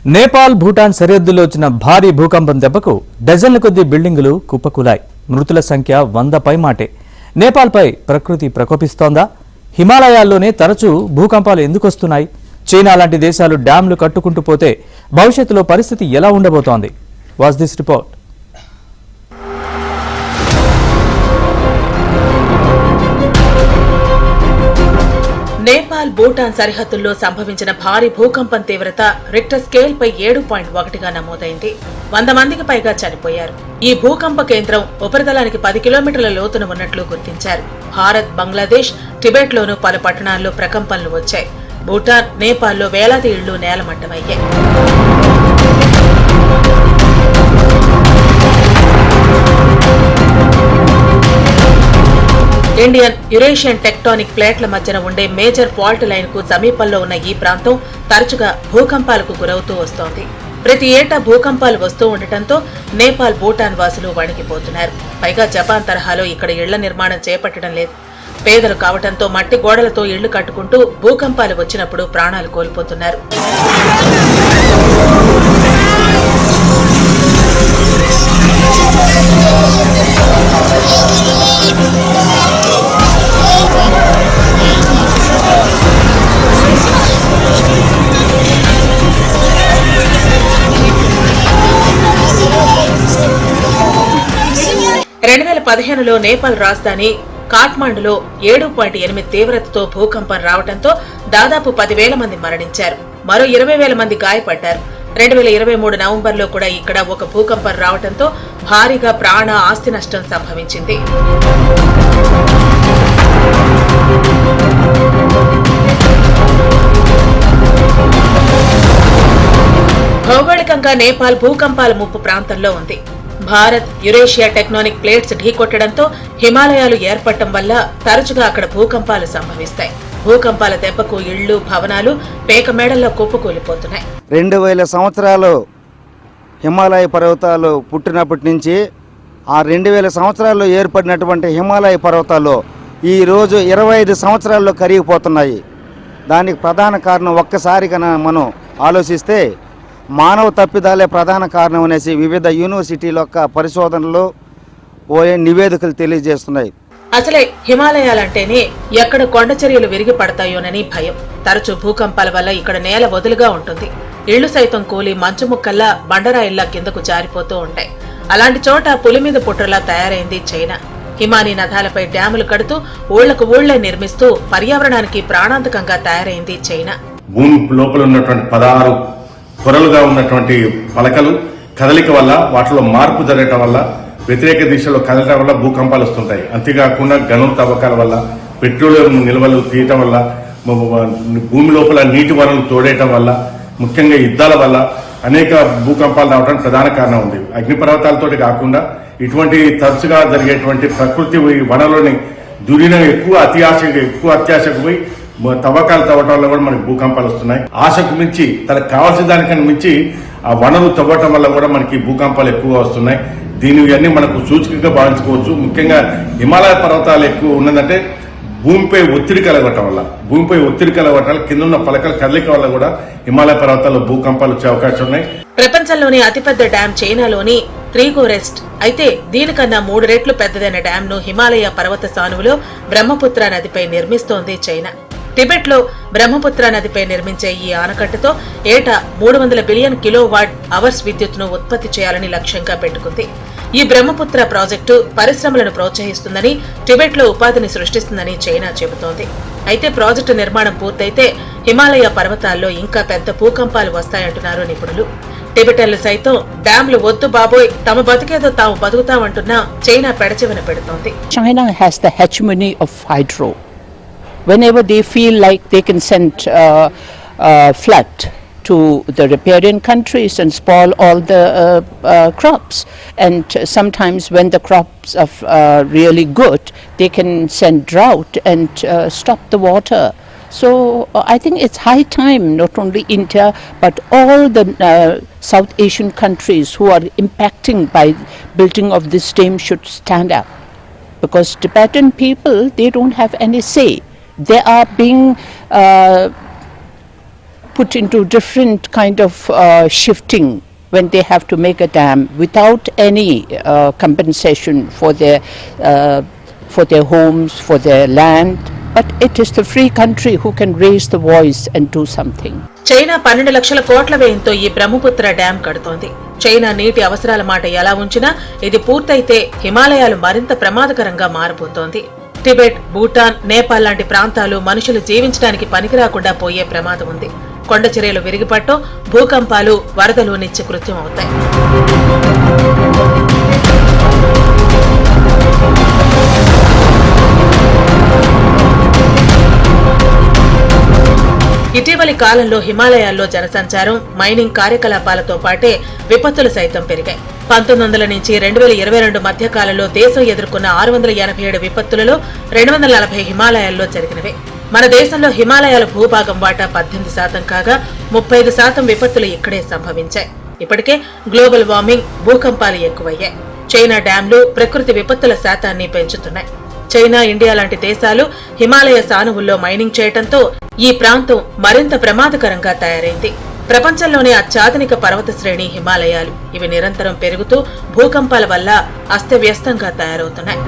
నేపాల్ భూటాన్ సరిహద్దులో వచ్చిన భారీ భూకంపం దెబ్బకు డజన్ల కొద్దీ బిల్డింగులు కుప్పకూలాయి. మృతుల సంఖ్య 100 పైమాటే. నేపాల్పై ప్రకృతి ప్రకోపిస్తోందా? హిమాలయాల్లోనే తరచూ భూకంపాలు ఎందుకొస్తున్నాయి? చైనా లాంటి దేశాలు డ్యాంలు కట్టుకుంటూ పోతే భవిష్యత్తులో పరిస్థితి ఎలా ఉండబోతోంది? Watch this report. Nepal Bhutan సరిహద్దుల్లో సంభవించిన భారీ భూకంపం తీవ్రత రిక్టర్ స్కేల్ పై 7.1గా నమోదైంది. 100 మందికి పైగా చనిపోయారు. ఈ భూకంప కేంద్రం ఉపరితలానికి 10 కిలోమీటర్ల లోతున ఉన్నట్లు గుర్తించారు. భారత్, బంగ్లాదేశ్, టిబెట్ లోనూ పలు పట్టణాల్లో ప్రకంపనలు వచ్చాయి. భూటాన్, నేపాల్లో వేలాది ఇళ్లు నేలమట్టమయ్యాయి. ఇండియన్ యురేషియన్ టెక్టానిక్ ప్లేట్ల మధ్యన ఉండే మేజర్ ఫాల్ట్ లైన్ కు సమీపంలో ఉన్న ఈ ప్రాంతం తరచుగా భూకంపాలకు గురవుతూ వస్తోంది. ప్రతి ఏటా భూకంపాలు వస్తూ ఉండటంతో నేపాల్, భూటాన్ వాసులు వణికిపోతున్నారు. పైగా జపాన్ తరహాలో ఇక్కడ ఇళ్ల నిర్మాణం చేపట్టడం లేదు. పేదలు కావటంతో మట్టి గోడలతో ఇళ్లు కట్టుకుంటూ భూకంపాలు వచ్చినప్పుడు ప్రాణాలు కోల్పోతున్నారు. లో నేపాల్ రాజధాని కాఠ్మండులో 7.8 తీవ్రతతో భూకంపం రావడంతో దాదాపు 10,000 మంది మరణించారు. మరో 20,000 మంది గాయపడ్డారు. 2023 నవంబర్లో కూడా ఇక్కడ ఒక భూకంపం రావడంతో భారీగా ప్రాణ, ఆస్తి నష్టం సంభవించింది. భౌగోళికంగా నేపాల్ భూకంపాల ముప్పు ప్రాంతంలో ఉంది. భారత్, యురేషియా టెక్టానిక్ ప్లేట్స్ ఢీకొట్టడంతో హిమాలయాలు ఏర్పడటం వల్ల తరచుగా అక్కడ భూకంపాలు సంభవిస్తాయి. భూకంపాల దెబ్బకు ఇళ్లు, భవనాలు పేకమేడల్లో కుప్పకూలిపోతున్నాయి. 2000 సంవత్సరాలు హిమాలయ పర్వతాలు పుట్టినప్పటి నుంచి ఆ 2000 సంవత్సరాల్లో ఏర్పడినటువంటి హిమాలయ పర్వతాలు ఈరోజు 25 సంవత్సరాల్లో కరిగిపోతున్నాయి. దానికి ప్రధాన కారణం ఒక్కసారి కన్నా మనం ఆలోచిస్తే మానవ తప్పిదాలే ప్రధాన కారణం అనేసి వివిధ యూనివర్సిటీల యొక్క పరిశోధనలు నివేదికలు తెలియజేస్తున్నాయి. అసలే హిమాలయాలంటేనే ఎక్కడ కొండ చర్యలు విరిగి పడతాయోనని భయం. తరచూ భూకంపాల వల్ల ఇక్కడ నేల వదులుగా ఉంటుంది. ఇళ్లు సైతం కూలి మంచు ముక్కల్లా, బండరాయిల్లా కిందకు జారిపోతూ ఉంటాయి. అలాంటి చోట పులి మీద పుట్రలా తయారైంది చైనా. హిమానీ నదాలపై డ్యాములు కడుతూ ఊళ్లకు ఊళ్లే నిర్మిస్తూ పర్యావరణానికి ప్రాణాంతకంగా తయారైంది చైనా. భూమి లోపల ఉన్నటువంటి 16 పొరలుగా ఉన్నటువంటి పలకలు కదలిక వల్ల, వాటిలో మార్పు జరగటం వల్ల, వ్యతిరేక దిశలో కదలటం వల్ల భూకంపాలు వస్తుంటాయి. అంతేకాకుండా గనుల తవ్వకాల వల్ల, పెట్రోలియం నిల్వలు తీయటం వల్ల, భూమి లోపల నీటి వనరులు తోడేయటం వల్ల, ముఖ్యంగా యుద్ధాల వల్ల అనేక భూకంపాలు రావడానికి ప్రధాన కారణం ఉంది. అగ్నిపర్వతాలతోటి కాకుండా ఇటువంటి తరచుగా జరిగేటువంటి ప్రకృతి వనరులని దురిన ఎక్కువ అత్యాశకు పోయి తవ్వకాలు తవ్వటం వల్ల కూడా మనకి భూకంపాలు వస్తున్నాయి. ఆశకు మించి, తనకు కావాల్సిన దానికన్నా మించి ఆ వనరులు తవ్వటం వల్ల కూడా మనకి భూకంపాలు ఎక్కువగా వస్తున్నాయి. దీనివన్నీ మనకు సూచికగా భావించుకోవచ్చు. ముఖ్యంగా హిమాలయ పర్వతాలు ఎక్కువ ఉన్నదంటే భూమిపై ఒత్తిడి కలగటం వల్ల, కింద ఉన్న పలకల కదలిక వల్ల కూడా హిమాలయ పర్వతాల్లో భూకంపాలు వచ్చే అవకాశం ఉన్నాయి. ప్రపంచంలోని అతిపెద్ద డ్యాం చైనాలోని త్రిగోరెస్ట్ అయితే దీనికన్నా 3 రెట్లు పెద్దదైన డ్యాం ను హిమాలయ పర్వత సానువులో బ్రహ్మపుత్ర నదిపై నిర్మిస్తోంది చైనా. టిబెట్ లో బ్రహ్మపుత్ర నదిపై నిర్మించే ఈ ఆనకట్టతో ఏటా 300 బిలియన్ కిలోవాట్ అవర్స్ విద్యుత్తును ఉత్పత్తి చేయాలని లక్ష్యంగా పెట్టుకుంది. ఈ బ్రహ్మపుత్ర ప్రాజెక్టు పరిశ్రమలను ప్రోత్సహిస్తుందని, టిబెట్ లో ఉపాధిని సృష్టిస్తుందని చైనా చెబుతోంది. అయితే ప్రాజెక్టు నిర్మాణం పూర్తయితే హిమాలయ పర్వతాల్లో ఇంకా పెద్ద భూకంపాలు వస్తాయంటున్నారు నిపుణులు. టిబెటన్లు సైతం డ్యాంలు వద్దు బాబోయ్, తమ బతికేదో తాము బతుకుతామంటున్నా చైనా పెడచెవిన పెడుతోంది. China has the hegemony of hydro. Whenever they feel like they can send flood to the riparian countries and spoil all the crops, and sometimes when the crops are really good, they can send drought and stop the water. So I think it's high time not only India but all the South Asian countries who are impacting by building of this dam should stand up, because Tibetan people, they don't have any say. They are being put into different kind of shifting when they have to make a dam without any compensation for their homes, for their land. But it is the free country who can raise the voice and do something. China 12 లక్షల కోట్ల వ్యయంతో ఈ Brahmaputra dam కడుతోంది. China నీటి అవసరాల మాట ఎలా ఉంచినా ఇది పూర్తయితే హిమాలయాలు మరింత ప్రమాదకరంగా మారబోతోంది. టిబెట్, భూటాన్, నేపాల్ లాంటి ప్రాంతాలు మనుషులు జీవించడానికి పనికిరాకుండా పోయే ప్రమాదం ఉంది. కొండ చర్యలు విరిగిపట్టో, భూకంపాలు, వరదలు నిత్యకృత్యం అవుతాయి. ఇటీవలి కాలంలో హిమాలయాల్లో జనసంచారం, మైనింగ్ కార్యకలాపాలతో పాటే విపత్తులు సైతం పెరిగాయి. 1900 నుంచి 2022 మధ్య కాలంలో దేశం ఎదుర్కొన్న 687 విపత్తులలో 240 హిమాలయాల్లో జరిగినవే. మన దేశంలో హిమాలయాల భూభాగం వాటా 18% కాగా 35% విపత్తులు ఇక్కడే సంభవించాయి. ఇప్పటికే గ్లోబల్ వార్మింగ్, భూకంపాలు ఎక్కువయ్యాయి. చైనా డ్యాంలు ప్రకృతి విపత్తుల శాతాన్ని పెంచుతున్నాయి. చైనా, ఇండియా లాంటి దేశాలు హిమాలయ సానువుల్లో మైనింగ్ చేయడంతో ఈ ప్రాంతం మరింత ప్రమాదకరంగా తయారైంది. ప్రపంచంలోనే అత్యాధునిక పర్వత శ్రేణి హిమాలయాలు. ఇవి నిరంతరం పెరుగుతూ భూకంపాల వల్ల అస్తవ్యస్తంగా తయారవుతున్నాయి.